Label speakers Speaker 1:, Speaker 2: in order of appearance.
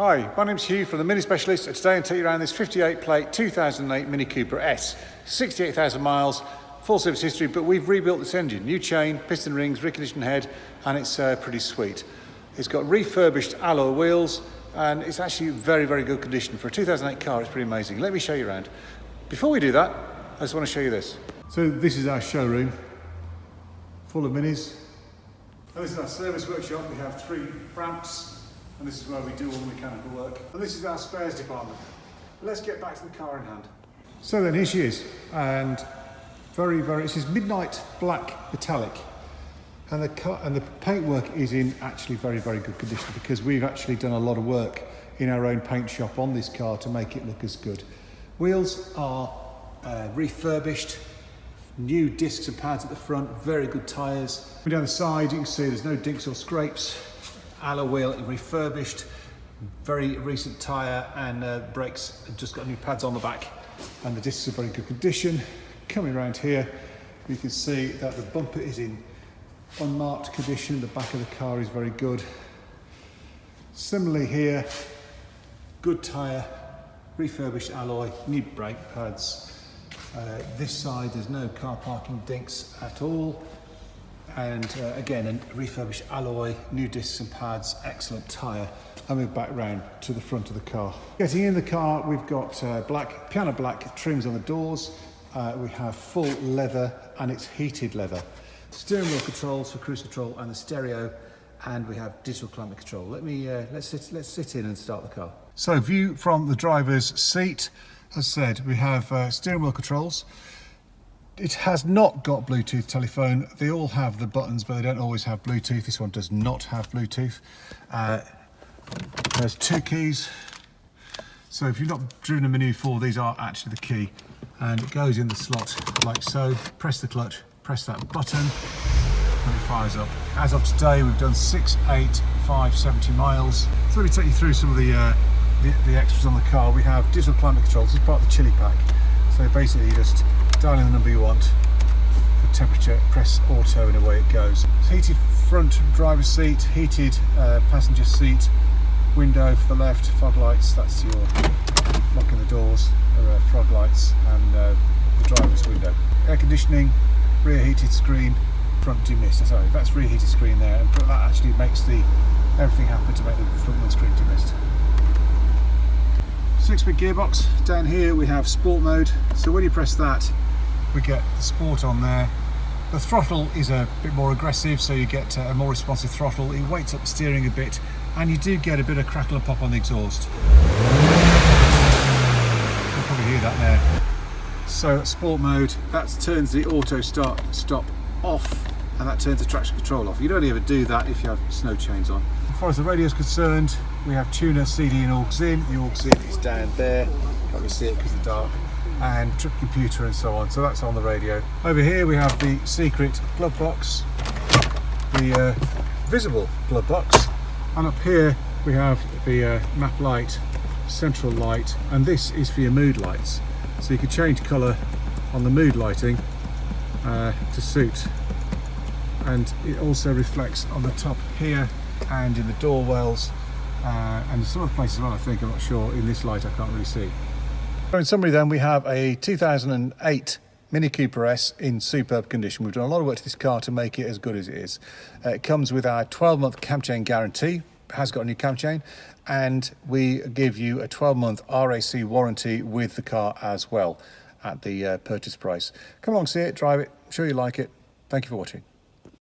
Speaker 1: Hi, my name's Hugh from the Mini Specialist, and today I'll take you around this 58 plate 2008 Mini Cooper S. 68,000 miles, full service history, but we've rebuilt this engine. New chain, piston rings, reconditioned head, and it's pretty sweet. It's got refurbished alloy wheels, and it's actually very, very good condition. For a 2008 car, it's pretty amazing. Let me show you around. Before we do that, I just want to show you this. So this is our showroom, full of minis. And this is our service workshop. We have 3 ramps. And this is where we do all the mechanical work. And this is our spares department. But let's get back to the car in hand. So then here she is, and this is midnight black metallic. And the paintwork is in actually very, very good condition because we've actually done a lot of work in our own paint shop on this car to make it look as good. Wheels are refurbished, new discs and pads at the front, very good tyres. Down the side you can see there's no dinks or scrapes. Alloy wheel refurbished, very recent tyre, and brakes have just got new pads on the back, and the discs are very good condition. Coming around here you can see that the bumper is in unmarked condition, the back of the car is very good. Similarly here, good tyre, refurbished alloy, new brake pads. This side there's no car parking dinks at all. And again, a refurbished alloy, new discs and pads, excellent tyre. And we're back round to the front of the car. Getting in the car, we've got piano black trims on the doors. We have full leather, and it's heated leather. Steering wheel controls for cruise control and the stereo, and we have digital climate control. Let's sit in and start the car. So view from the driver's seat. As said, we have steering wheel controls. It has not got Bluetooth telephone. They all have the buttons, but they don't always have Bluetooth. This one does not have Bluetooth. There's 2 keys. So if you've not driven a Mini before, these are actually the key. And it goes in the slot like so. Press the clutch, press that button, and it fires up. As of today, we've done 6,870 miles. So let me take you through some of the extras on the car. We have digital climate control. This is part of the chili pack. So basically you just dial in the number you want for temperature, press auto, and away it goes. It's heated front driver's seat, heated passenger seat, window for the left, fog lights, that's your locking the doors, fog lights, and the driver's window. Air conditioning, rear heated screen, front demist. Sorry, that's rear heated screen there, and that actually makes everything happen to make the front windscreen demist. 6-speed gearbox. Down here we have sport mode, so when you press that we get the sport on there. The throttle is a bit more aggressive, so you get a more responsive throttle. It weights up the steering a bit, and you do get a bit of crackle and pop on the exhaust. You'll probably hear that there. So sport mode, that turns the auto start stop off, and that turns the traction control off. You'd only ever do that if you have snow chains on. As far as the radio is concerned, we have tuner, CD and aux in. The aux in is down there, can't really see it because it's dark, and trip computer and so on, so that's on the radio. Over here we have the secret glove box, the visible glove box, and up here we have the map light, central light, and this is for your mood lights. So you can change colour on the mood lighting to suit, and it also reflects on the top here and in the door wells, and some other places as well, I think. I'm not sure, in this light I can't really see. So in summary then, we have a 2008 Mini Cooper S in superb condition. We've done a lot of work to this car to make it as good as it is. It comes with our 12-month cam chain guarantee. It has got a new cam chain, and we give you a 12-month RAC warranty with the car as well at the purchase price. Come along, see it, drive it, I'm sure you like it. Thank you for watching.